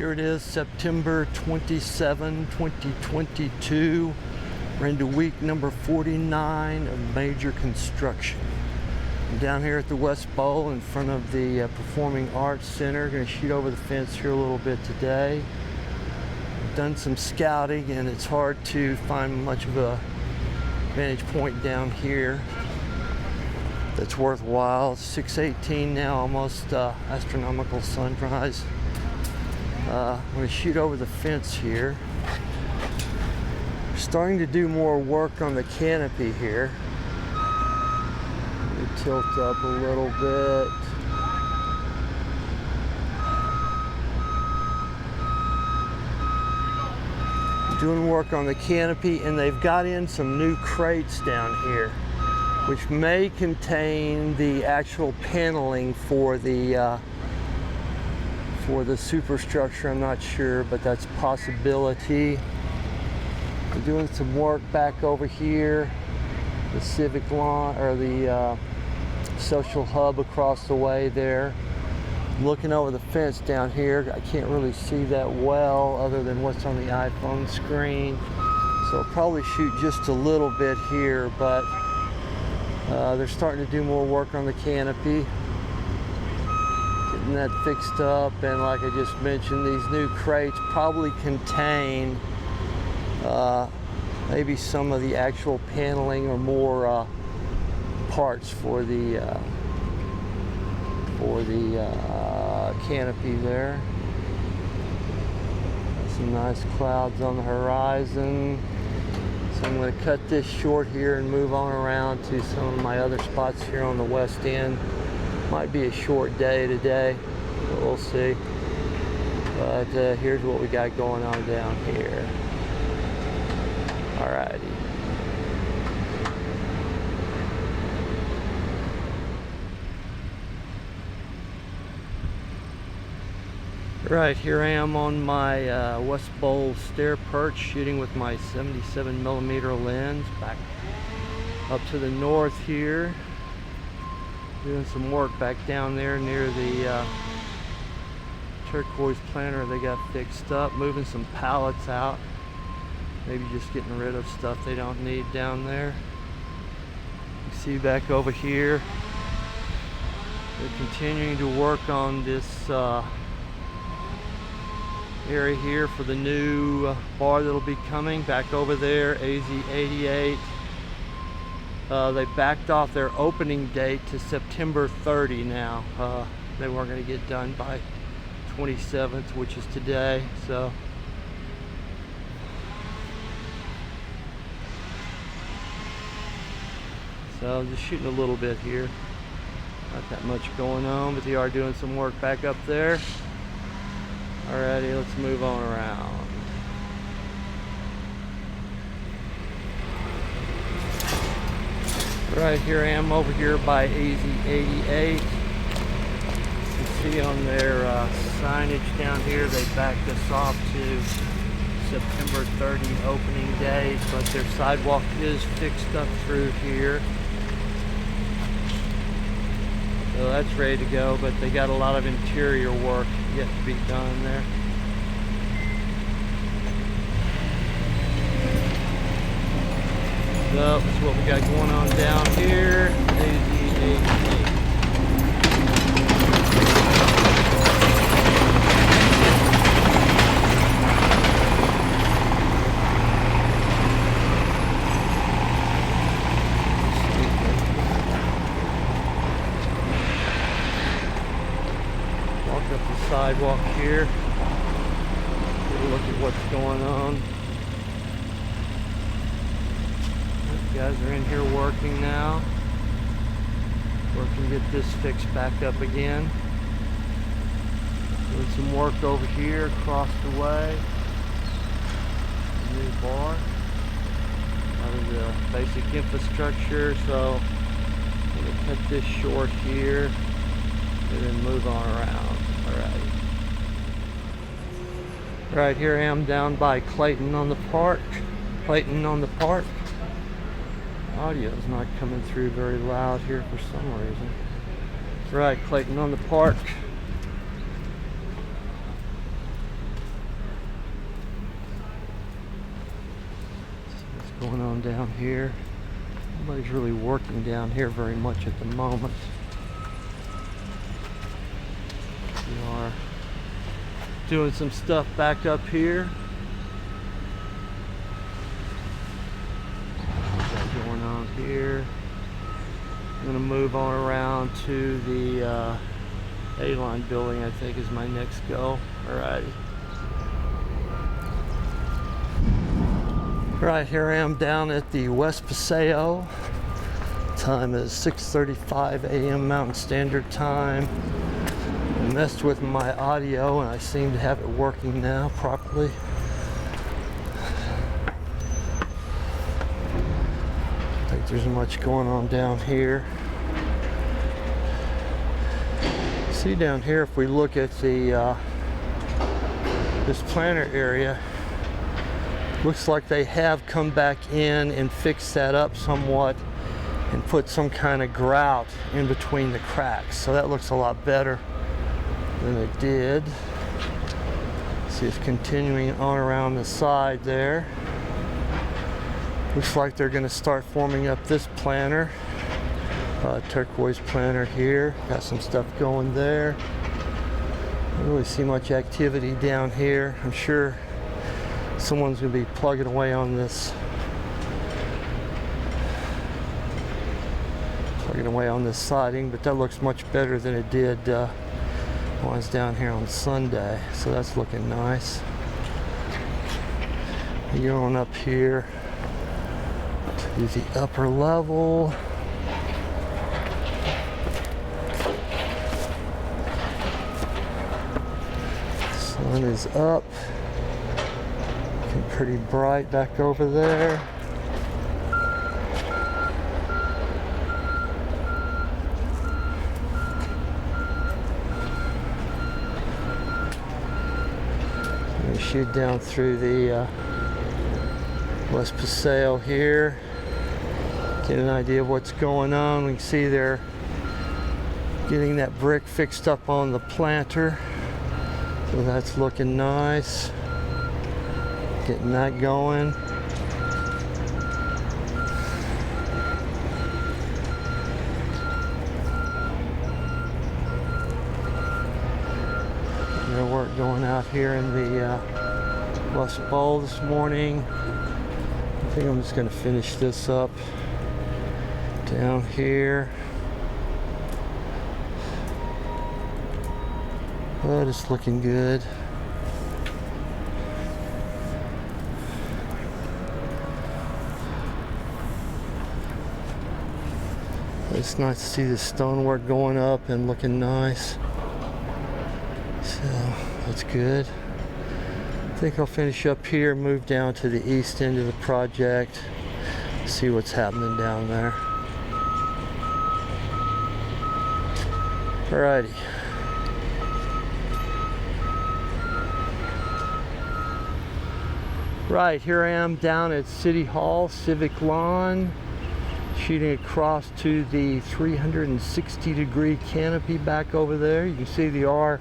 Here it is, September 27, 2022. We're into week number 49 of major construction. I'm down here at the West Bowl in front of the Performing Arts Center. Going to shoot over the fence here a little bit today. I've done some scouting and it's hard to find much of a vantage point down here that's worthwhile. It's 6:18 now, almost astronomical sunrise. I'm going to shoot over the fence here. We're starting to do more work on the canopy here. Let me tilt up a little bit. Doing work on the canopy, and they've got in some new crates down here, which may contain the actual paneling for the superstructure. I'm not sure, but that's a possibility. We're doing some work back over here, the civic lawn, or the social hub across the way there. Looking over the fence down here, I can't really see that well other than what's on the iPhone screen. So I'll probably shoot just a little bit here, but they're starting to do more work on the canopy. Getting that fixed up, and like I just mentioned, these new crates probably contain maybe some of the actual paneling or more parts for the canopy there. Got some nice clouds on the horizon. So I'm going to cut this short here and move on around to some of my other spots here on the west end. Might be a short day today, but we'll see. But here's what we got going on down here. Alrighty. Right, here I am on my West Bowl Stair Perch, shooting with my 77mm lens. Back up to the north here. Doing some work back down there near the turquoise planter they got fixed up. Moving some pallets out. Maybe just getting rid of stuff they don't need down there. You see back over here, they're continuing to work on this area here for the new bar that'll be coming. Back over there, AZ88. They backed off their opening date to September 30 now. They weren't going to get done by 27th, which is today. So I'm just shooting a little bit here. Not that much going on, but they are doing some work back up there. Alrighty, let's move on around. Right, here I am over here by AZ88. You can see on their signage down here, they backed us off to September 30 opening day, but their sidewalk is fixed up through here. So that's ready to go, but they got a lot of interior work yet to be done there. So that's what we got going on down here. AZ88. Walk up the sidewalk here. Take a look at what's going on. Guys are in here working now. Working to get this fixed back up again. Doing some work over here across the way. New bar. Out of the basic infrastructure, so I'm going to cut this short here and then move on around. Alright. Right, here I am down by Clayton on the park. Audio's not coming through very loud here for some reason. Right, Clayton on the park. going on down here. Nobody's really working down here very much at the moment. We are doing some stuff back up here. What's that going on here? I'm going to move on around to the Aline building, I think is my next go. Alrighty. Right, here I am down at the West Paseo. Time is 6:35 a.m. Mountain Standard Time. I messed with my audio and I seem to have it working now properly. I think there's much going on down here. See down here, if we look at the this planter area, looks like they have come back in and fixed that up somewhat and put some kind of grout in between the cracks. So that looks a lot better than it did. See, it's continuing on around the side there. Looks like they're going to start forming up this planter. Turquoise planter here. Got some stuff going there. Don't really see much activity down here. I'm sure someone's going to be plugging away on this. Siding, but that looks much better than it did when I was down here on Sunday. So that's looking nice. Going up here to the upper level. Sun is up. Looking pretty bright back over there. Shoot down through the West Paseo here, get an idea of what's going on. We can see they're getting that brick fixed up on the planter, so that's looking nice. Getting that going. Their work going out here in the West Bowl this morning. I think I'm just going to finish this up down here. But it's looking good. It's nice to see the stonework going up and looking nice. So that's good. I think I'll finish up here, move down to the east end of the project, see what's happening down there. Alrighty. Right, here I am down at City Hall, Civic Lawn, shooting across to the 360-degree canopy back over there. You can see the R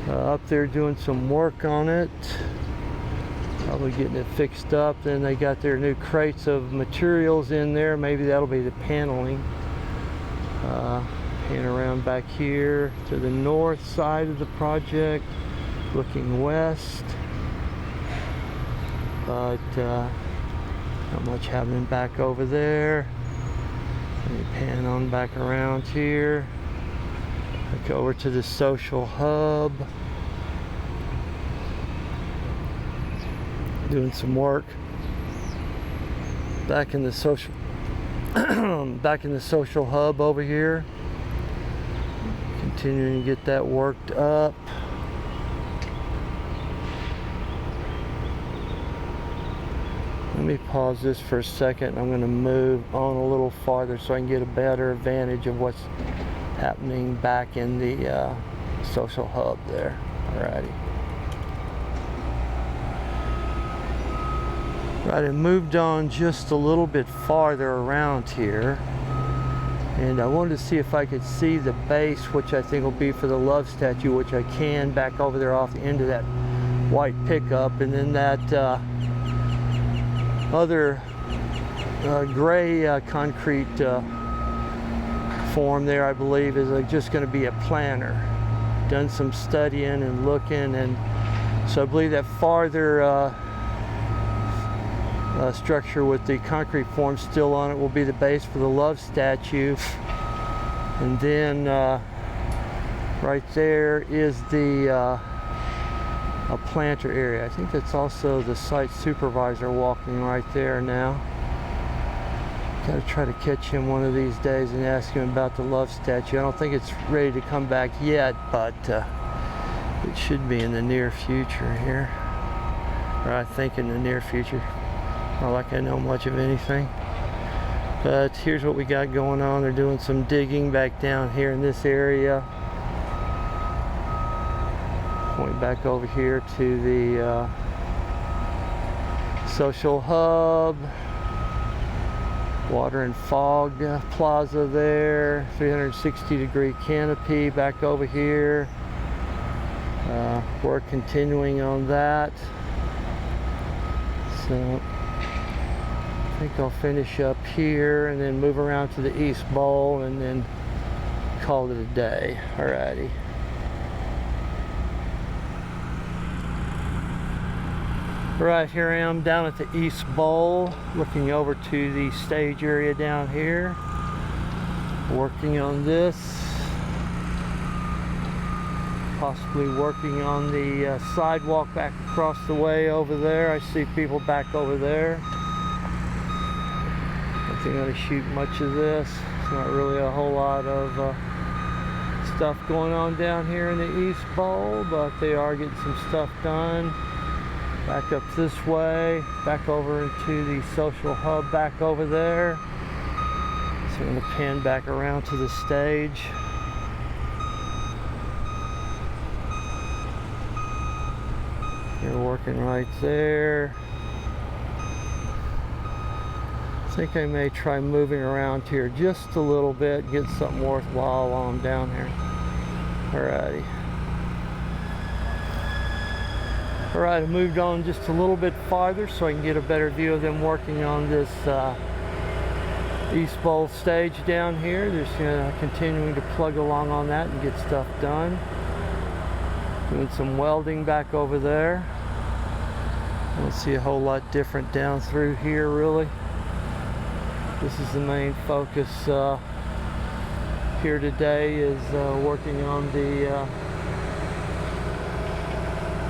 up there doing some work on it, probably getting it fixed up. Then they got their new crates of materials in there. Maybe that'll be the paneling. Pan around back here to the north side of the project, looking west, but not much happening back over there. Let me pan on back around here. Go over to the social hub. Doing some work back in the social hub over here. Continuing to get that worked up. Let me pause this for a second. I'm going to move on a little farther so I can get a better advantage of what's happening back in the social hub there. Alrighty. Right, I moved on just a little bit farther around here, and I wanted to see if I could see the base, which I think will be for the love statue, which I can back over there off the end of that white pickup, and then that other gray concrete form there, I believe, is just going to be a planter. Done some studying and looking, and so I believe that farther structure with the concrete form still on it will be the base for the love statue. And then right there is the a planter area. I think that's also the site supervisor walking right there now. Gotta try to catch him one of these days and ask him about the love statue. I don't think it's ready to come back yet, but it should be in the near future here. Or I think in the near future. Not like I know much of anything. But here's what we got going on. They're doing some digging back down here in this area. Point back over here to the social hub. Water and fog plaza there. 360-degree canopy back over here. Work continuing on that. So I think I'll finish up here and then move around to the East Bowl and then call it a day. Alrighty. Right, here I am down at the East Bowl, looking over to the stage area down here, working on this, possibly working on the sidewalk back across the way over there. I see people back over there. I don't think I'm going to shoot much of this. It's not really a whole lot of stuff going on down here in the East Bowl, but they are getting some stuff done. Back up this way, back over into the social hub back over there. So I'm going to pan back around to the stage. They're working right there. I think I may try moving around here just a little bit, get something worthwhile while I'm down here. Alrighty. Alright, I moved on just a little bit farther so I can get a better view of them working on this East Bowl stage down here. They're just continuing to plug along on that and get stuff done. Doing some welding back over there. I don't see a whole lot different down through here really. This is the main focus here today, is working on the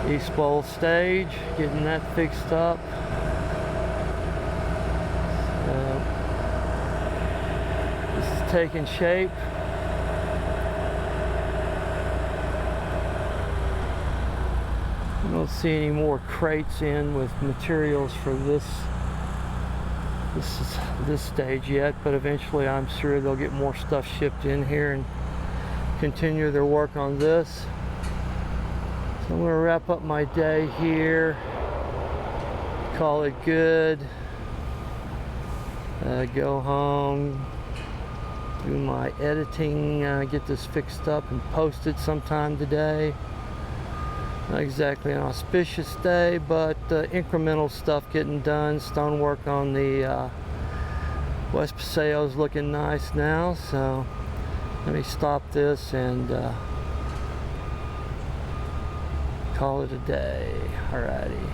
East Bowl stage, getting that fixed up. This is taking shape. I don't see any more crates in with materials for this stage yet, but eventually I'm sure they'll get more stuff shipped in here and continue their work on this. So I'm going to wrap up my day here, call it good, go home, do my editing, get this fixed up and post it sometime today. Not exactly an auspicious day, but incremental stuff getting done. Stonework on the West Paseo is looking nice now, so let me stop this and call it a day. Alrighty.